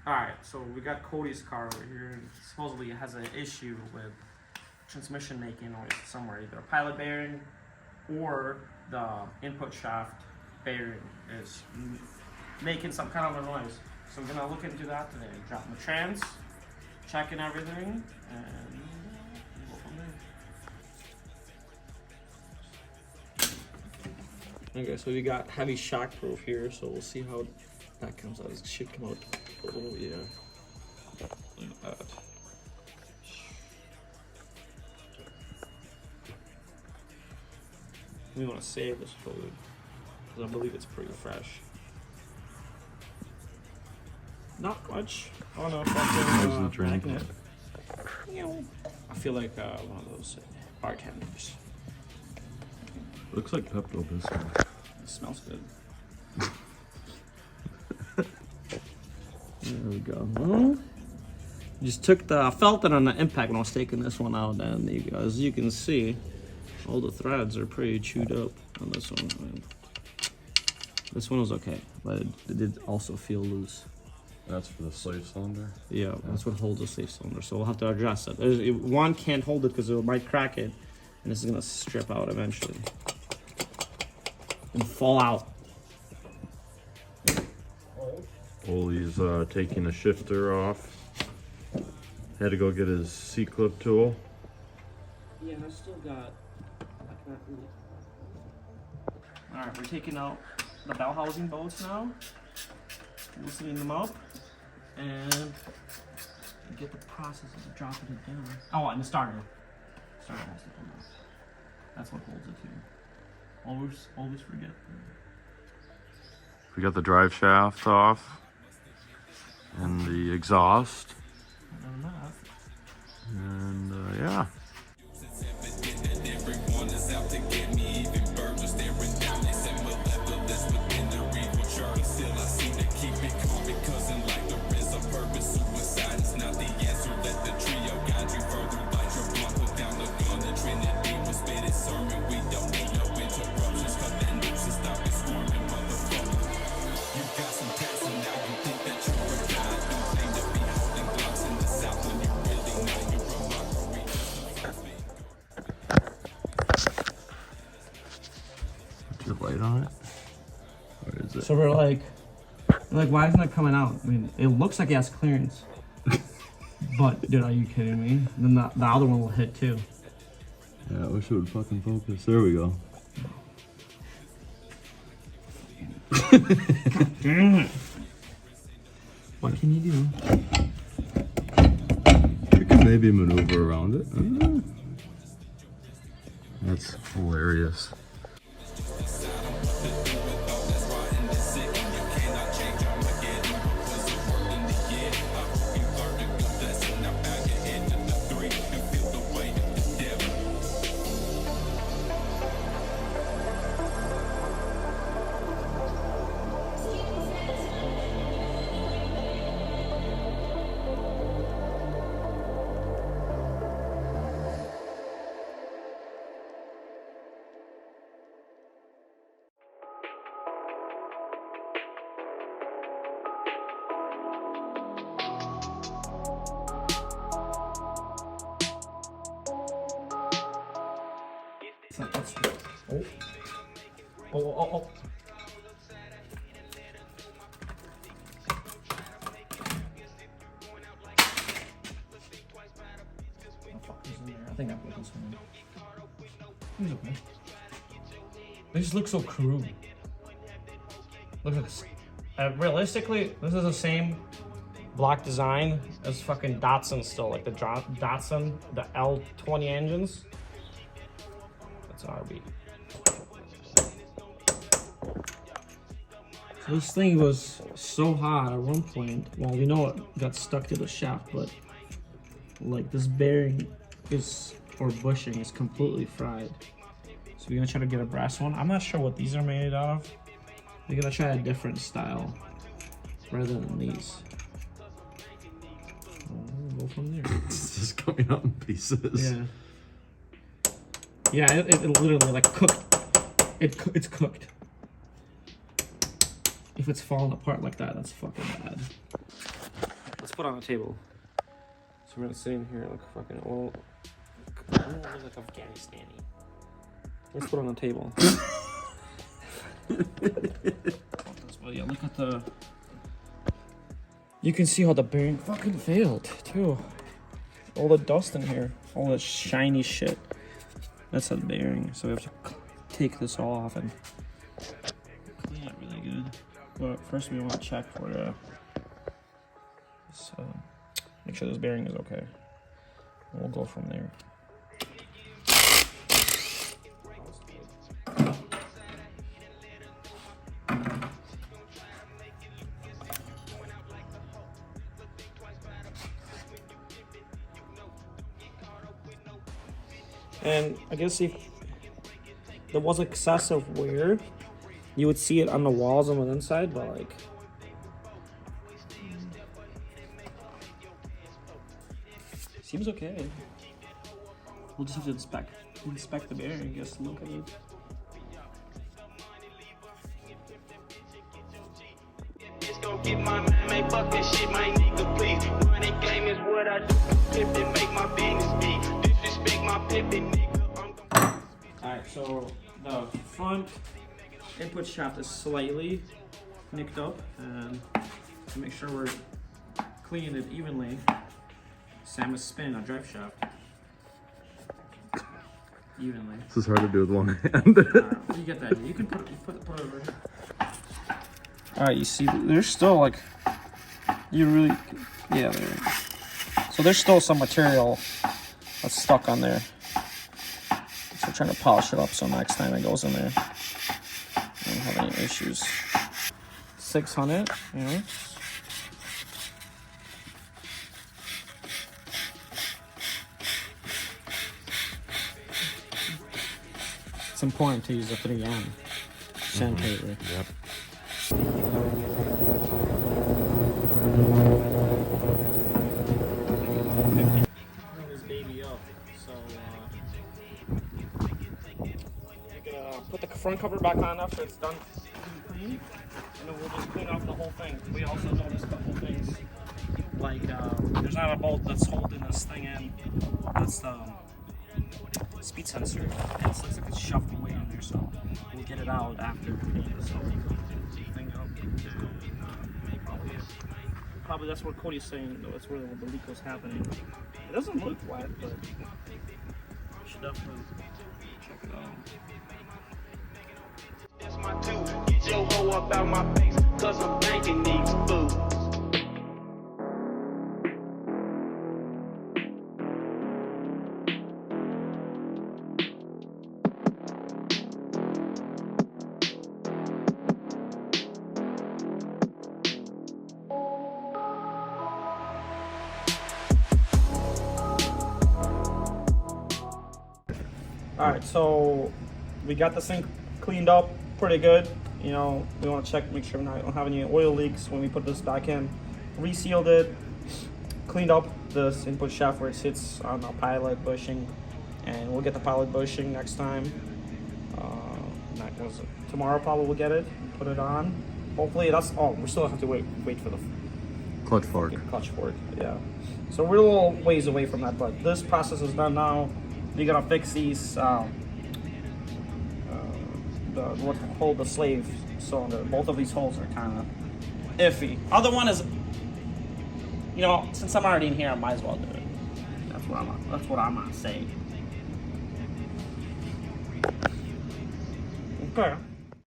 Alright, so we got Cody's car over here, and supposedly it has an issue with transmission making noise somewhere. Either a pilot bearing or the input shaft bearing is making some kind of a noise. So we're gonna look into that today. Dropping the trans, checking everything, and we'll go from there. Okay, so we got heavy shock proof here, so we'll see how that comes out. It should come out. Oh yeah. Look at that. We want to save this fluid because I believe it's pretty fresh. Not much. Oh no, that's a magnet. I feel like one of those bartenders. Looks like Pepto Bismol. It smells good. There we go. Well, just took I felt it on the impact when I was taking this one out, and as you can see, all the threads are pretty chewed up on this one. I mean, this one was okay, but it did also feel loose. That's for the safe cylinder? Yeah, that's what holds the safe cylinder, so we'll have to adjust it. One can't hold it because it might crack it, and this is gonna strip out eventually and fall out. Ollie's taking a shifter off. Had to go get his C-clip tool. Yeah, I still got. Alright, we're taking out the bell housing bolts now, loosening them up, and get the process of dropping it down. Oh, and the starter. Starter has to come out. That's what holds it too. Always forget. We got the drive shaft off and the exhaust. And yeah. Light on it? Or is it? So we're like, why isn't it coming out? I mean, it looks like it has clearance. But, dude, are you kidding me? Then the other one will hit too. Yeah, I wish it would fucking focus. There we go. What can you do? You can maybe maneuver around it. That's hilarious. Oh. I think I put this one in. He's okay. They just look so crude. Look at realistically, this is the same block design as fucking Datsun still, like the Datsun, the L20 engines. That's an RB. So this thing was so hot at one point. Well, we know it got stuck to the shaft, but like this bearing or bushing is completely fried. So we're gonna try to get a brass one. I'm not sure what these are made out of. We're gonna try a different style rather than these. We'll go from there. It's just coming out in pieces. Yeah. Yeah, it literally like cooked. It's cooked. If it's falling apart like that, that's fucking bad. let's put it on the table. So we're gonna sit in here like fucking old. Like Afghanistan. Let's put it on the table. Well, yeah, look at the. You can see how the bearing fucking failed too. All the dust in here, all the shiny shit. That's the bearing. So we have to take this all off and clean it really good. But first we want to check for make sure this bearing is okay. And we'll go from there. And I guess if there was excessive wear, you would see it on the walls on the inside, but like seems okay. We'll just have to inspect the bearing, just look at it. Get my man, fuck that shit, my nigga, please. Running game is what I do. Flip and make my business be. Disrespect my pimpin', nigga. Alright, so the front input shaft is slightly nicked up, and to make sure we're cleaning it evenly, Sam is spinning a drive shaft evenly. This is hard to do with one hand. You get that. You can put it over here. Alright, you see, there's still like, yeah, there. So there's still some material that's stuck on there. So trying to polish it up so next time it goes in there, I don't have any issues. 600, you know. It's important to use a 3M sandpaper. Yep. Bring this baby up. So you're gonna put the front cover back on after it's done clean, and then we'll just clean off the whole thing. We also noticed a couple things, like there's not a bolt that's holding this thing in. That's the speed sensor. It looks like it's shoved away in there, so we'll get it out after we clean this whole thing up. Probably that's what Cody's saying, though. That's where the leak was happening. It doesn't look wet, but we should definitely check it out. That's my two. Get your hoe up out my face, cause I'm banking these fools. Alright, so we got this thing cleaned up pretty good. You know, we want to check, make sure we don't have any oil leaks when we put this back in. Resealed it, cleaned up this input shaft where it sits on the pilot bushing, and we'll get the pilot bushing next time. Tomorrow probably we'll get it, put it on. Hopefully that's, we still have to wait for the Clutch fork. Clutch fork, yeah. So we're a little ways away from that, but this process is done now. We gotta fix these, what hold the slave cylinder. Both of these holes are kind of iffy. Other one is, you know, since I'm already in here, I might as well do it. That's what I'm gonna say. Okay.